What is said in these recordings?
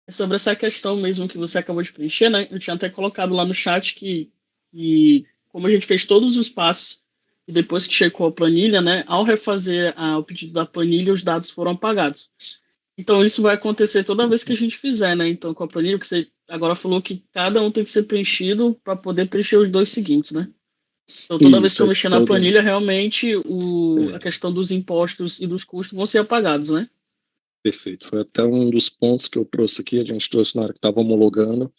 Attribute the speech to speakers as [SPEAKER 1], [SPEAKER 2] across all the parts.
[SPEAKER 1] Sobre essa questão mesmo que você acabou de preencher, né? Eu tinha até colocado lá no chat que como a gente fez todos os passos e depois que checou a planilha, né? Ao refazer o pedido da planilha, os dados foram apagados. Então isso vai acontecer toda vez que a gente fizer, né? Então com a planilha, que você agora falou que cada um tem que ser preenchido para poder preencher os dois seguintes, né? Então toda vez que
[SPEAKER 2] Isso,
[SPEAKER 1] eu
[SPEAKER 2] é
[SPEAKER 1] mexer na
[SPEAKER 2] todo.
[SPEAKER 1] planilha, realmente a
[SPEAKER 2] É,
[SPEAKER 1] questão dos impostos e dos custos vão ser apagados, né?
[SPEAKER 2] perfeito. Foi até um dos pontos que eu trouxe aqui, a gente trouxe na hora que estava homologando,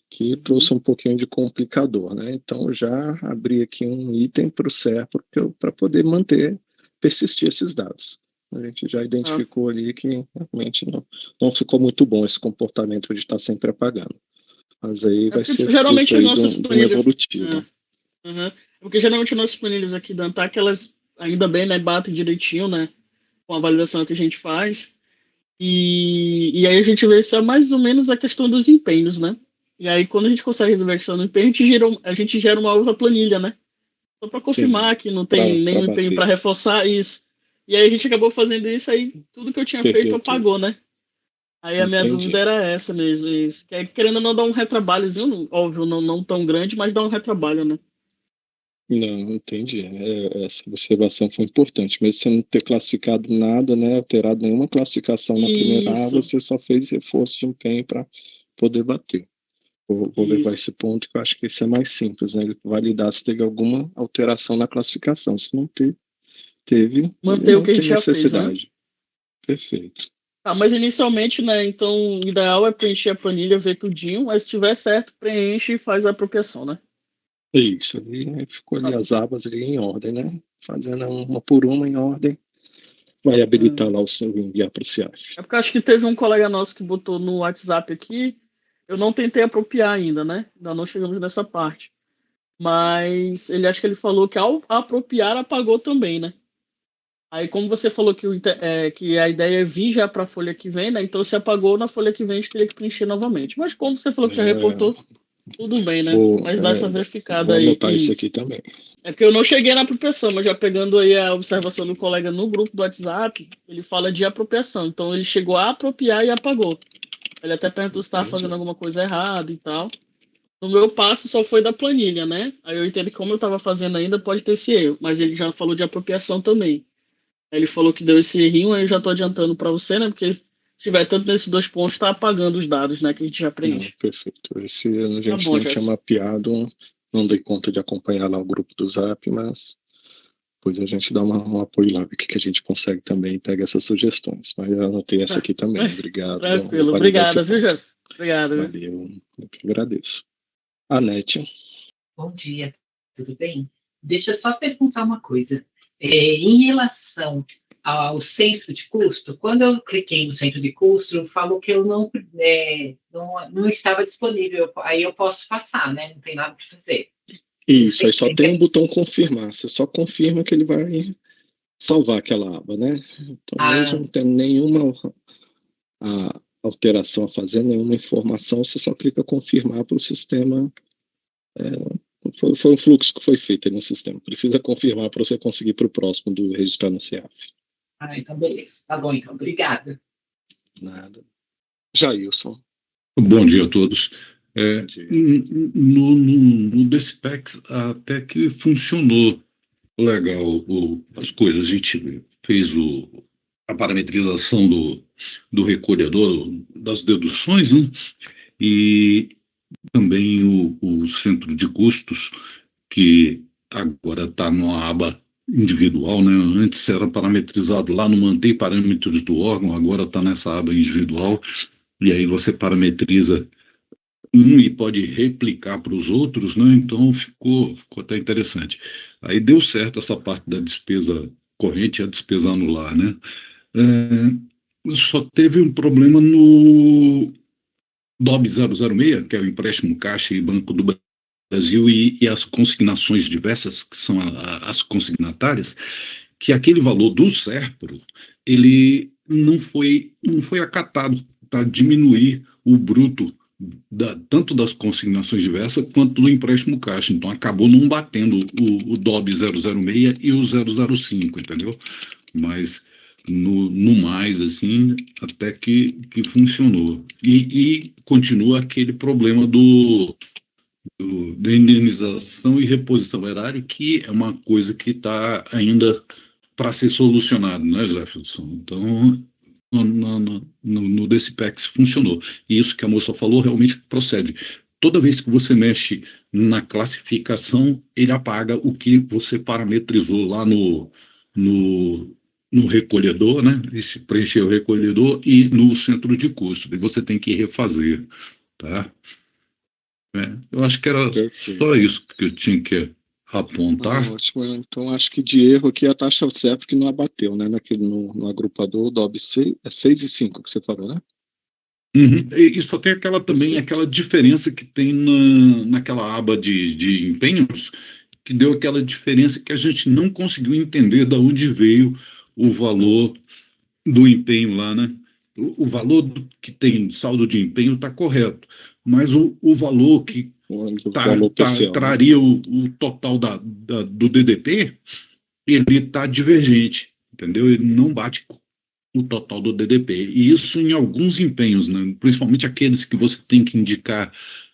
[SPEAKER 2] que
[SPEAKER 1] Uhum.
[SPEAKER 2] trouxe um pouquinho de complicador, né? Então, eu já abri aqui um item para o CERPRO para poder manter, persistir esses dados. A gente já
[SPEAKER 1] Ah.
[SPEAKER 2] identificou ali que realmente não ficou muito bom esse comportamento de estar sempre apagando. Mas aí
[SPEAKER 1] É
[SPEAKER 2] vai
[SPEAKER 1] porque
[SPEAKER 2] ser
[SPEAKER 1] geralmente
[SPEAKER 2] fruto
[SPEAKER 1] as
[SPEAKER 2] aí
[SPEAKER 1] nossas
[SPEAKER 2] de um
[SPEAKER 1] planilhas.
[SPEAKER 2] evolutivo.
[SPEAKER 1] Uhum. Porque geralmente nossas planilhas aqui da ANTAC, elas ainda bem, né, batem direitinho, né, com a validação que a gente faz. E aí a gente vê só mais ou menos a questão dos empenhos, né? E aí quando a gente consegue resolver a questão do empenho, a gente gera uma outra planilha, né? Só para
[SPEAKER 2] Sim,
[SPEAKER 1] confirmar que não tem
[SPEAKER 2] para
[SPEAKER 1] nenhum empenho para
[SPEAKER 2] bater.
[SPEAKER 1] reforçar isso. E aí a gente acabou fazendo isso, aí tudo que eu tinha feito
[SPEAKER 2] Perdeu tudo.
[SPEAKER 1] apagou, né? Aí a minha dúvida
[SPEAKER 2] Entendi.
[SPEAKER 1] era essa mesmo, isso. Que querendo ou não dar um retrabalhozinho, óbvio, não tão grande, mas dá um retrabalho, né?
[SPEAKER 2] Não, entendi. Essa observação foi importante. Mesmo você não ter classificado nada, né, alterado nenhuma classificação na primeira A,
[SPEAKER 1] Isso,
[SPEAKER 2] você só fez reforço de empenho para poder bater. Vou levar
[SPEAKER 1] isso.
[SPEAKER 2] esse ponto, que eu acho que isso é mais simples, né? Ele validar se teve alguma alteração na classificação. Se não teve, ele
[SPEAKER 1] Manter o
[SPEAKER 2] não
[SPEAKER 1] que a
[SPEAKER 2] tem
[SPEAKER 1] gente já fez, né?
[SPEAKER 2] necessidade. Perfeito.
[SPEAKER 1] Ah, mas inicialmente, né? Então, o ideal é preencher a planilha, ver tudinho, mas se tiver certo, preenche e faz a apropriação, né?
[SPEAKER 2] É isso, ali né, ficou ali
[SPEAKER 1] Ah,
[SPEAKER 2] as abas ali em ordem, né? Fazendo uma por uma em ordem, vai habilitar
[SPEAKER 1] hum.
[SPEAKER 2] lá o seu enviar para o CIAF.
[SPEAKER 1] É porque eu acho que teve um colega nosso que botou no WhatsApp aqui. Eu não tentei apropriar ainda, né? Ainda não chegamos nessa parte. Mas ele acho que ele falou que ao apropriar apagou também, né? Aí, como você falou que a ideia é vir já para a folha que vem, né? Então, se apagou na folha que vem, a gente teria que preencher novamente. Mas como você falou que já
[SPEAKER 2] É,
[SPEAKER 1] reportou, tudo bem, né?
[SPEAKER 2] vou,
[SPEAKER 1] Mas dá essa verificada
[SPEAKER 2] vou
[SPEAKER 1] aí.
[SPEAKER 2] anotar isso aqui
[SPEAKER 1] Isso.
[SPEAKER 2] também.
[SPEAKER 1] É porque eu não cheguei na apropriação, mas já pegando aí a observação do colega no grupo do WhatsApp, ele fala de apropriação. Então, ele chegou a apropriar e apagou. Ele até perguntou se estava fazendo
[SPEAKER 2] Entendi.
[SPEAKER 1] alguma coisa errada e tal. No meu passo só foi da planilha, né? Aí eu entendo que como eu estava fazendo ainda, pode ter esse erro. Mas ele já falou de apropriação também. Aí ele falou que deu esse errinho, aí eu já estou adiantando para você, né? Porque se tiver tanto nesses dois pontos, está apagando os dados, né? Que a gente já
[SPEAKER 2] Não,
[SPEAKER 1] preenche.
[SPEAKER 2] perfeito. Esse a
[SPEAKER 1] Tá
[SPEAKER 2] gente
[SPEAKER 1] bom,
[SPEAKER 2] não tinha
[SPEAKER 1] Jess.
[SPEAKER 2] mapeado, não dei conta de acompanhar lá o grupo do Zap, mas depois a gente dá um apoio lá, ver o que a gente consegue também, pega essas sugestões. Mas eu anotei essa aqui também. Obrigado, vou
[SPEAKER 1] Tranquilo.
[SPEAKER 2] validar esse
[SPEAKER 1] Obrigada, viu,
[SPEAKER 2] ponto.
[SPEAKER 1] Jess? Obrigado, viu?
[SPEAKER 2] Valeu, eu que agradeço. Anete,
[SPEAKER 3] Bom dia, tudo bem? Deixa eu só perguntar uma coisa. Em relação ao centro de custo, quando eu cliquei no centro de custo, falou que eu não estava disponível. Aí eu posso passar, né? Não tem nada para fazer. Eu
[SPEAKER 2] isso, aí
[SPEAKER 3] sei que
[SPEAKER 2] só
[SPEAKER 3] tem que.
[SPEAKER 2] tem um botão confirmar. Você só confirma que ele vai salvar aquela aba, né? Então, mesmo
[SPEAKER 3] Ah,
[SPEAKER 2] não tendo nenhuma alteração a fazer, nenhuma informação, você só clica confirmar para o sistema. Foi um fluxo que foi feito aí no sistema. Precisa confirmar para você conseguir para o próximo do registrar no CIAF.
[SPEAKER 3] então beleza. Tá bom, então. Obrigada.
[SPEAKER 2] Nada. Jailson,
[SPEAKER 4] Bom dia a todos.
[SPEAKER 2] bom
[SPEAKER 4] É,
[SPEAKER 2] dia.
[SPEAKER 4] no DCPEX até que funcionou legal as coisas. A gente fez a parametrização do recolhedor, das deduções, né? E também o centro de custos, que agora está numa aba individual, né? Antes era parametrizado lá no mantém parâmetros do órgão, agora está nessa aba individual, e aí você parametriza e pode replicar para os outros, né? Então ficou até interessante. Aí deu certo essa parte da despesa corrente e a despesa anular, né? Só teve um problema no DOB 006, que é o empréstimo Caixa e Banco do Brasil, e as consignações diversas, que são as consignatárias, que aquele valor do SERPRO, ele não foi acatado para diminuir o bruto tanto das consignações diversas quanto do empréstimo caixa. Então, acabou não batendo o DOB 006 e o 005, entendeu? Mas no mais, assim, até que funcionou. E continua aquele problema da indenização e reposição erária, que é uma coisa que está ainda para ser solucionado, né, Jefferson? Então, no DCPEX funcionou. E isso que a moça falou realmente procede. Toda vez que você mexe na classificação, ele apaga o que você parametrizou lá no, no recolhedor, né? Preencher o recolhedor e no centro de custo. E você tem que refazer, tá? Eu acho que era só
[SPEAKER 2] Perfeito.
[SPEAKER 4] isso que eu tinha que apontar.
[SPEAKER 2] Ótimo. Então, acho que de erro aqui a taxa CEP que não abateu, né? No agrupador do OBC, é 6,5 que você falou, né?
[SPEAKER 4] Uhum. E só tem também
[SPEAKER 2] Perfeito.
[SPEAKER 4] aquela diferença que tem naquela aba de empenhos, que deu aquela diferença que a gente não conseguiu entender de onde veio o valor do empenho lá, né? O valor que tem saldo de empenho está correto, mas o valor que
[SPEAKER 2] O valor parcial, né?
[SPEAKER 4] traria o total do DDP, ele está divergente, entendeu? Ele não bate o total do DDP. E isso em alguns empenhos, né? Principalmente aqueles que você tem que indicar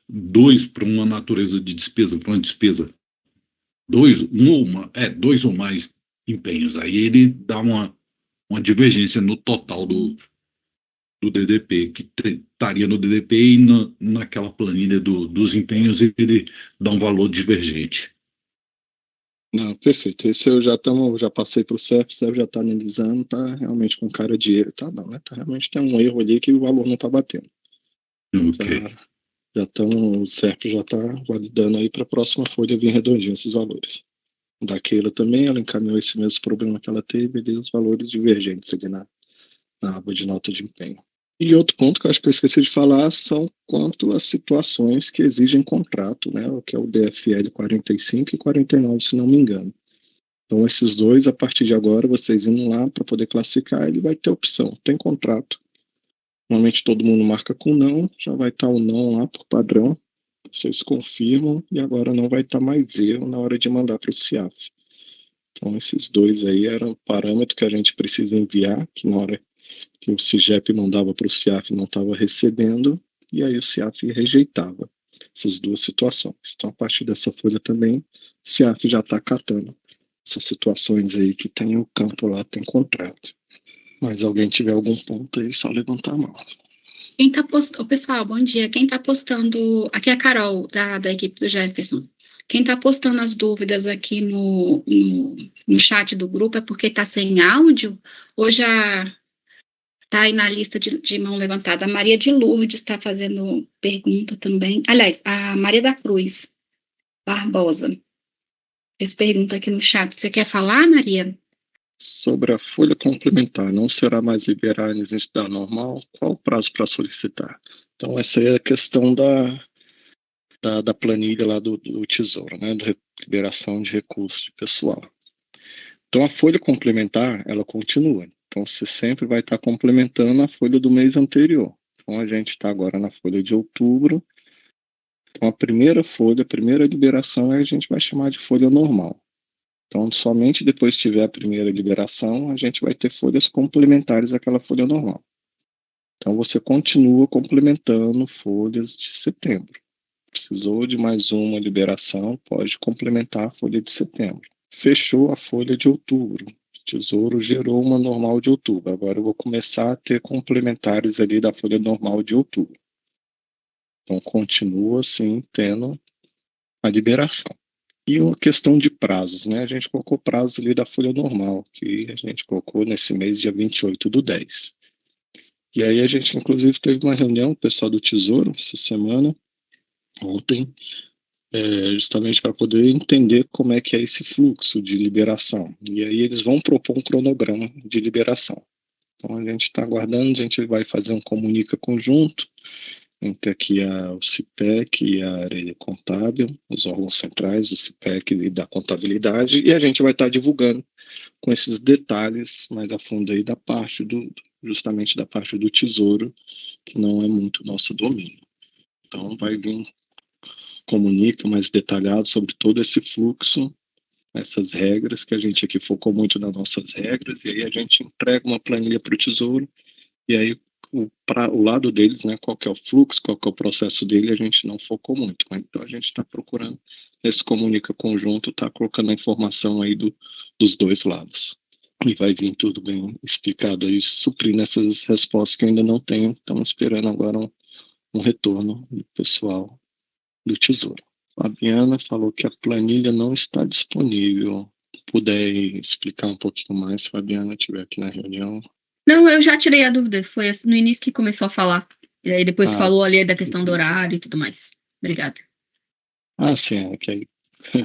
[SPEAKER 4] dois para uma natureza de despesa, para uma despesa, dois ou mais empenhos. Aí ele dá uma divergência no total do DDP, que estaria no DDP e naquela planilha dos empenhos ele dá um valor divergente.
[SPEAKER 2] Não, perfeito. Esse eu já passei para o CEF, o CEF já está analisando, está realmente com cara de erro. Tá, não, né? Realmente tem um erro ali que o valor não está batendo.
[SPEAKER 4] Ok.
[SPEAKER 2] O CEF já está validando aí para a próxima folha vir redondinho esses valores. Daquela também, ela encaminhou esse mesmo problema que ela teve, ali os valores divergentes ali na aba de nota de empenho. E outro ponto que eu acho que eu esqueci de falar são quanto às situações que exigem contrato, né, que é o DFL 45 e 49, se não me engano. Então, esses dois, a partir de agora, vocês indo lá para poder classificar, ele vai ter opção. Tem contrato. Normalmente todo mundo marca com não, já vai estar o não lá por padrão. Vocês confirmam e agora não vai estar mais erro na hora de mandar para o CIAF. Então, esses dois aí eram o parâmetro que a gente precisa enviar, que na hora que o CIGEP mandava para o CIAF não estava recebendo, e aí o CIAF rejeitava essas duas situações. Então, a partir dessa folha também, o CIAF já está catando essas situações aí que tem o campo lá, tem contrato. Mas alguém tiver algum ponto aí, só levantar a mão.
[SPEAKER 5] Quem tá postando, pessoal, bom dia. Quem tá postando, aqui é a Carol, da equipe do Jefferson. Quem tá postando as dúvidas aqui no chat do grupo é porque tá sem áudio ou já tá aí na lista de mão levantada. A Maria de Lourdes está fazendo pergunta também. Aliás, a Maria da Cruz Barbosa fez pergunta aqui no chat. Você quer falar, Maria?
[SPEAKER 2] Sobre a folha complementar, não será mais liberada em identidade normal? Qual o prazo para solicitar? Então, essa é a questão da planilha lá do Tesouro, né? Da liberação de recursos de pessoal. Então, a folha complementar, ela continua. Então, você sempre vai estar complementando a folha do mês anterior. Então, a gente está agora na folha de outubro. Então, a primeira folha, a primeira liberação, a gente vai chamar de folha normal. Então, somente depois que tiver a primeira liberação, a gente vai ter folhas complementares àquela folha normal. Então, você continua complementando folhas de setembro. Precisou de mais uma liberação, pode complementar a folha de setembro. Fechou a folha de outubro. O Tesouro gerou uma normal de outubro. Agora eu vou começar a ter complementares ali da folha normal de outubro. Então, continua, sim, tendo a liberação. E uma questão de prazos, né? A gente colocou prazos ali da folha normal, que a gente colocou nesse mês, dia 28/10. E aí a gente, inclusive, teve uma reunião, o pessoal do Tesouro, essa semana, ontem, justamente para poder entender como é que é esse fluxo de liberação. E aí eles vão propor um cronograma de liberação. Então a gente está aguardando, a gente vai fazer um comunica conjunto entre aqui o CIPEC e a área contábil, os órgãos centrais do CIPEC e da contabilidade, e a gente vai estar divulgando com esses detalhes mais a fundo aí justamente da parte do Tesouro, que não é muito nosso domínio. Então vai vir comunica mais detalhado sobre todo esse fluxo essas regras, que a gente aqui focou muito nas nossas regras, e aí a gente entrega uma planilha para o Tesouro, e aí o lado deles, né, qual que é o fluxo, qual que é o processo dele, a gente não focou muito, mas então a gente está procurando, esse comunica conjunto, está colocando a informação aí dos dois lados. E vai vir tudo bem explicado aí, suprindo essas respostas que ainda não tenho, estamos esperando agora um retorno do pessoal do Tesouro. Fabiana falou que a planilha não está disponível. Puder explicar um pouquinho mais, Fabiana, estiver aqui na reunião.
[SPEAKER 6] Não, eu já tirei a dúvida. Foi assim, no início que começou a falar. E aí depois falou ali da questão do horário e tudo mais. Obrigada.
[SPEAKER 2] Sim, é que aí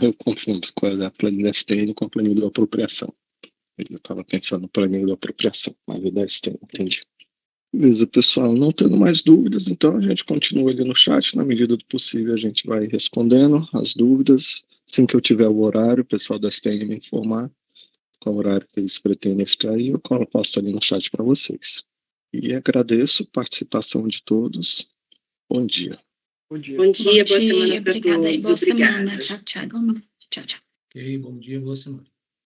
[SPEAKER 2] eu confundo com a planilha STN com a planilha da apropriação. Eu estava pensando no planilha da apropriação, mas é da STN, entendi. Beleza, pessoal, não tendo mais dúvidas, então a gente continua ali no chat, na medida do possível a gente vai respondendo as dúvidas. Assim que eu tiver o horário, o pessoal da STN me informar qual horário que eles pretendem extrair, eu posto ali no chat para vocês. E agradeço a participação de todos. Bom dia.
[SPEAKER 7] Bom dia, boa semana para todos.
[SPEAKER 5] Boa semana. Tchau, tchau. Tchau, tchau.
[SPEAKER 7] Ok, bom dia, boa semana.